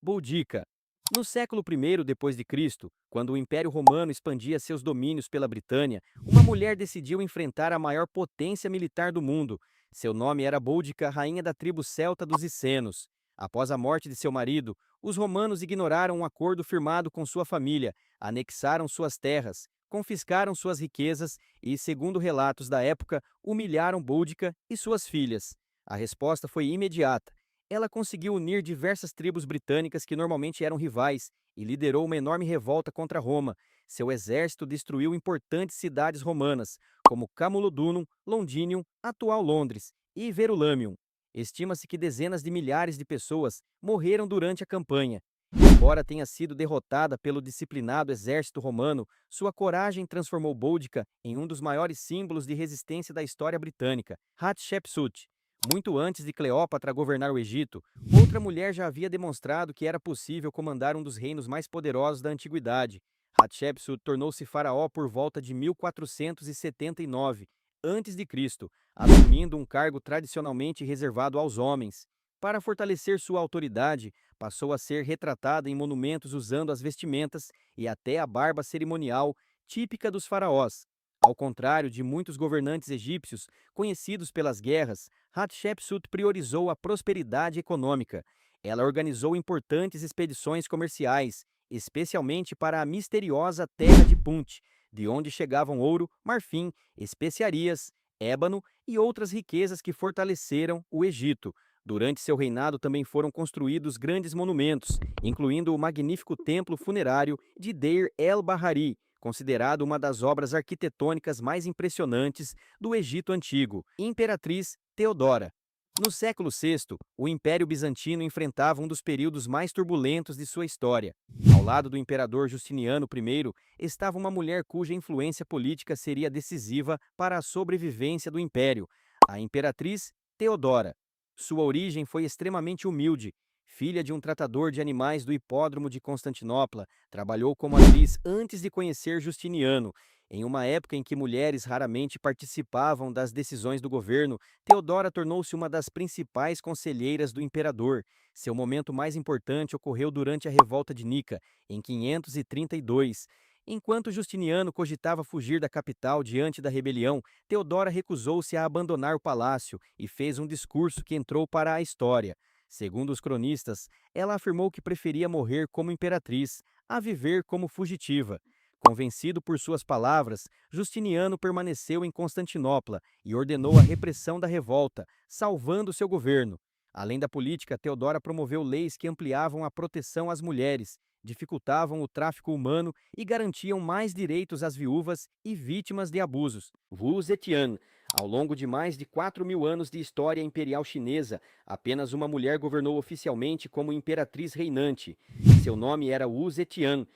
Boudica. No século I depois de Cristo, quando o Império Romano expandia seus domínios pela Britânia, uma mulher decidiu enfrentar a maior potência militar do mundo. Seu nome era Boudica, rainha da tribo celta dos Icenos. Após a morte de seu marido, os romanos ignoraram um acordo firmado com sua família, anexaram suas terras, confiscaram suas riquezas e, segundo relatos da época, humilharam Boudica e suas filhas. A resposta foi imediata. Ela conseguiu unir diversas tribos britânicas que normalmente eram rivais e liderou uma enorme revolta contra Roma. Seu exército destruiu importantes cidades romanas, como Camulodunum, Londinium, atual Londres, e Verulamium. Estima-se que dezenas de milhares de pessoas morreram durante a campanha. Embora tenha sido derrotada pelo disciplinado exército romano, sua coragem transformou Boudica em um dos maiores símbolos de resistência da história britânica. Hatshepsut. Muito antes de Cleópatra governar o Egito, outra mulher já havia demonstrado que era possível comandar um dos reinos mais poderosos da antiguidade. Hatshepsut tornou-se faraó por volta de 1479 a.C., assumindo um cargo tradicionalmente reservado aos homens. Para fortalecer sua autoridade, passou a ser retratada em monumentos usando as vestimentas e até a barba cerimonial típica dos faraós. Ao contrário de muitos governantes egípcios conhecidos pelas guerras, Hatshepsut priorizou a prosperidade econômica. Ela organizou importantes expedições comerciais, especialmente para a misteriosa Terra de Punt, de onde chegavam ouro, marfim, especiarias, ébano e outras riquezas que fortaleceram o Egito. Durante seu reinado também foram construídos grandes monumentos, incluindo o magnífico templo funerário de Deir el-Bahari, considerado uma das obras arquitetônicas mais impressionantes do Egito Antigo. Imperatriz Teodora. No século VI, o Império Bizantino enfrentava um dos períodos mais turbulentos de sua história. Ao lado do imperador Justiniano I estava uma mulher cuja influência política seria decisiva para a sobrevivência do império, a Imperatriz Teodora. Sua origem foi extremamente humilde. Filha de um tratador de animais do hipódromo de Constantinopla, trabalhou como atriz antes de conhecer Justiniano. Em uma época em que mulheres raramente participavam das decisões do governo, Teodora tornou-se uma das principais conselheiras do imperador. Seu momento mais importante ocorreu durante a Revolta de Nica, em 532. Enquanto Justiniano cogitava fugir da capital diante da rebelião, Teodora recusou-se a abandonar o palácio e fez um discurso que entrou para a história. Segundo os cronistas, ela afirmou que preferia morrer como imperatriz a viver como fugitiva. Convencido por suas palavras, Justiniano permaneceu em Constantinopla e ordenou a repressão da revolta, salvando seu governo. Além da política, Teodora promoveu leis que ampliavam a proteção às mulheres, dificultavam o tráfico humano e garantiam mais direitos às viúvas e vítimas de abusos. Wu Zetian. Ao longo de mais de 4.000 anos de história imperial chinesa, apenas uma mulher governou oficialmente como imperatriz reinante. Seu nome era Wu Zetian.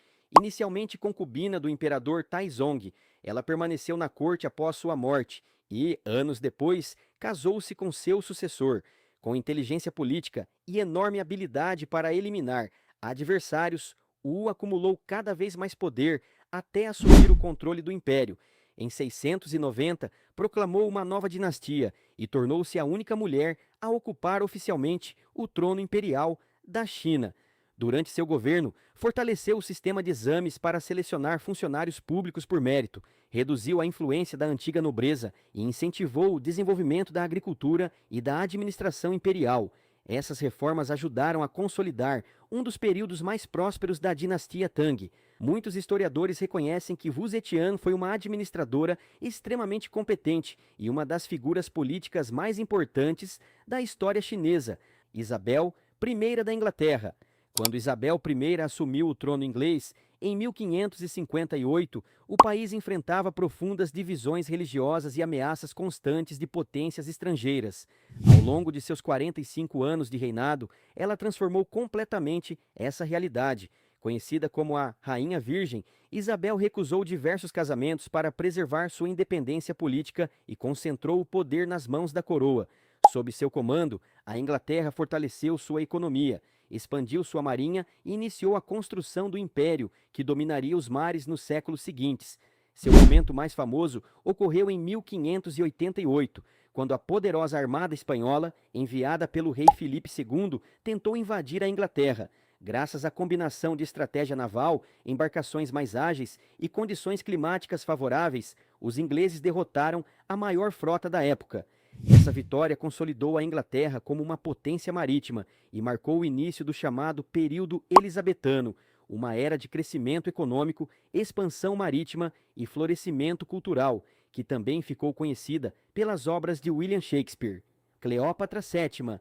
Inicialmente concubina do imperador Taizong, ela permaneceu na corte após sua morte e, anos depois, casou-se com seu sucessor. Com inteligência política e enorme habilidade para eliminar adversários, Wu acumulou cada vez mais poder até assumir o controle do império. Em 690, proclamou uma nova dinastia e tornou-se a única mulher a ocupar oficialmente o trono imperial da China. Durante seu governo, fortaleceu o sistema de exames para selecionar funcionários públicos por mérito, reduziu a influência da antiga nobreza e incentivou o desenvolvimento da agricultura e da administração imperial. Essas reformas ajudaram a consolidar um dos períodos mais prósperos da dinastia Tang. Muitos historiadores reconhecem que Wu Zetian foi uma administradora extremamente competente e uma das figuras políticas mais importantes da história chinesa. Isabel I da Inglaterra. Quando Isabel I assumiu o trono inglês, em 1558, o país enfrentava profundas divisões religiosas e ameaças constantes de potências estrangeiras. Ao longo de seus 45 anos de reinado, ela transformou completamente essa realidade. Conhecida como a Rainha Virgem, Isabel recusou diversos casamentos para preservar sua independência política e concentrou o poder nas mãos da coroa. Sob seu comando, a Inglaterra fortaleceu sua economia, expandiu sua marinha e iniciou a construção do império, que dominaria os mares nos séculos seguintes. Seu momento mais famoso ocorreu em 1588, quando a poderosa armada espanhola, enviada pelo rei Filipe II, tentou invadir a Inglaterra. Graças à combinação de estratégia naval, embarcações mais ágeis e condições climáticas favoráveis, os ingleses derrotaram a maior frota da época. Essa vitória consolidou a Inglaterra como uma potência marítima e marcou o início do chamado período elisabetano, uma era de crescimento econômico, expansão marítima e florescimento cultural, que também ficou conhecida pelas obras de William Shakespeare. Cleópatra VII.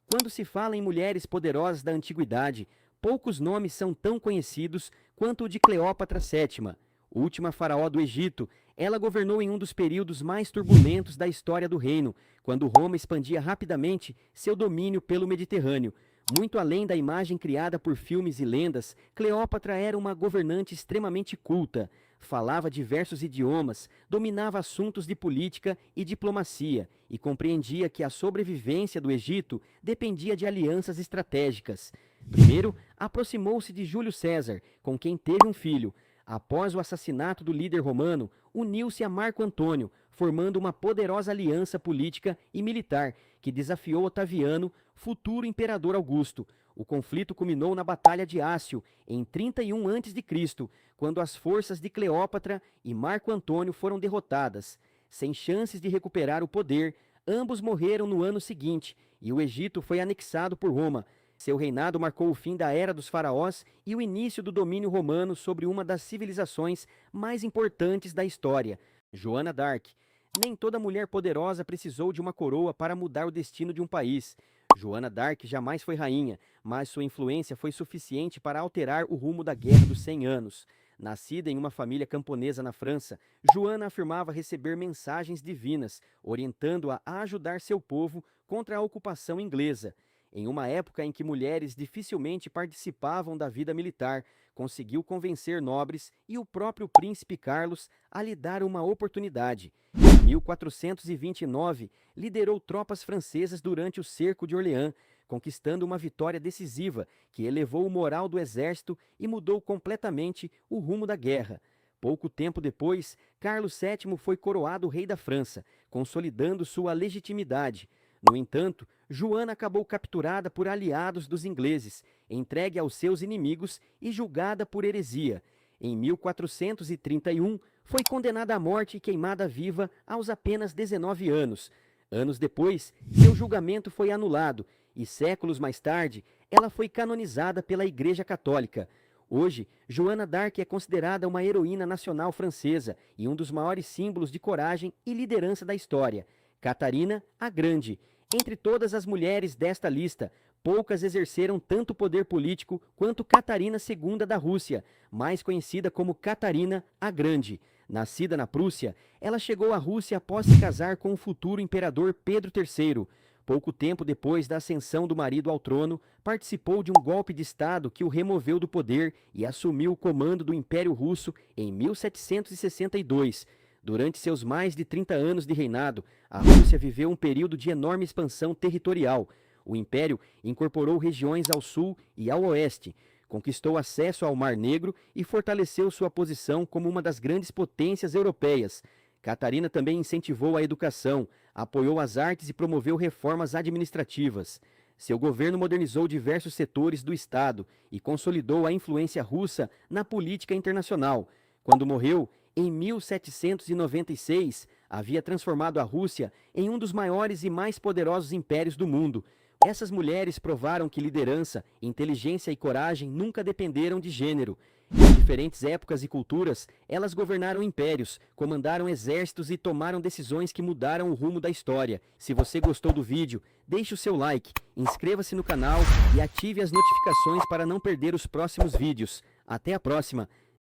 Quando se fala em mulheres poderosas da antiguidade, poucos nomes são tão conhecidos quanto o de Cleópatra VII. Última faraó do Egito, ela governou em um dos períodos mais turbulentos da história do reino, quando Roma expandia rapidamente seu domínio pelo Mediterrâneo. Muito além da imagem criada por filmes e lendas, Cleópatra era uma governante extremamente culta. Falava diversos idiomas, dominava assuntos de política e diplomacia e compreendia que a sobrevivência do Egito dependia de alianças estratégicas. Primeiro, aproximou-se de Júlio César, com quem teve um filho. Após o assassinato do líder romano, uniu-se a Marco Antônio, formando uma poderosa aliança política e militar que desafiou Otaviano, futuro imperador Augusto. O conflito culminou na Batalha de Ácio, em 31 a.C., quando as forças de Cleópatra e Marco Antônio foram derrotadas. Sem chances de recuperar o poder, ambos morreram no ano seguinte e o Egito foi anexado por Roma. Seu reinado marcou o fim da Era dos Faraós e o início do domínio romano sobre uma das civilizações mais importantes da história, Joana d'Arc. Nem toda mulher poderosa precisou de uma coroa para mudar o destino de um país. Joana d'Arc jamais foi rainha, mas sua influência foi suficiente para alterar o rumo da Guerra dos 100 Anos. Nascida em uma família camponesa na França, Joana afirmava receber mensagens divinas, orientando-a a ajudar seu povo contra a ocupação inglesa. Em uma época em que mulheres dificilmente participavam da vida militar, conseguiu convencer nobres e o próprio príncipe Carlos a lhe dar uma oportunidade. Em 1429, liderou tropas francesas durante o cerco de Orleans, conquistando uma vitória decisiva que elevou o moral do exército e mudou completamente o rumo da guerra. Pouco tempo depois, Carlos VII foi coroado rei da França, consolidando sua legitimidade. No entanto, Joana acabou capturada por aliados dos ingleses, entregue aos seus inimigos e julgada por heresia. Em 1431, foi condenada à morte e queimada viva aos apenas 19 anos. Anos depois, seu julgamento foi anulado e, séculos mais tarde, ela foi canonizada pela Igreja Católica. Hoje, Joana d'Arc é considerada uma heroína nacional francesa e um dos maiores símbolos de coragem e liderança da história. Catarina a Grande. Entre todas as mulheres desta lista, poucas exerceram tanto poder político quanto Catarina II da Rússia, mais conhecida como Catarina a Grande. Nascida na Prússia, ela chegou à Rússia após se casar com o futuro imperador Pedro III. Pouco tempo depois da ascensão do marido ao trono, participou de um golpe de Estado que o removeu do poder e assumiu o comando do Império Russo em 1762. Durante seus mais de 30 anos de reinado, a Rússia viveu um período de enorme expansão territorial. O Império incorporou regiões ao sul e ao oeste, conquistou acesso ao Mar Negro e fortaleceu sua posição como uma das grandes potências europeias. Catarina também incentivou a educação, apoiou as artes e promoveu reformas administrativas. Seu governo modernizou diversos setores do Estado e consolidou a influência russa na política internacional. Quando morreu, em 1796, havia transformado a Rússia em um dos maiores e mais poderosos impérios do mundo. Essas mulheres provaram que liderança, inteligência e coragem nunca dependeram de gênero. Em diferentes épocas e culturas, elas governaram impérios, comandaram exércitos e tomaram decisões que mudaram o rumo da história. Se você gostou do vídeo, deixe o seu like, inscreva-se no canal e ative as notificações para não perder os próximos vídeos. Até a próxima!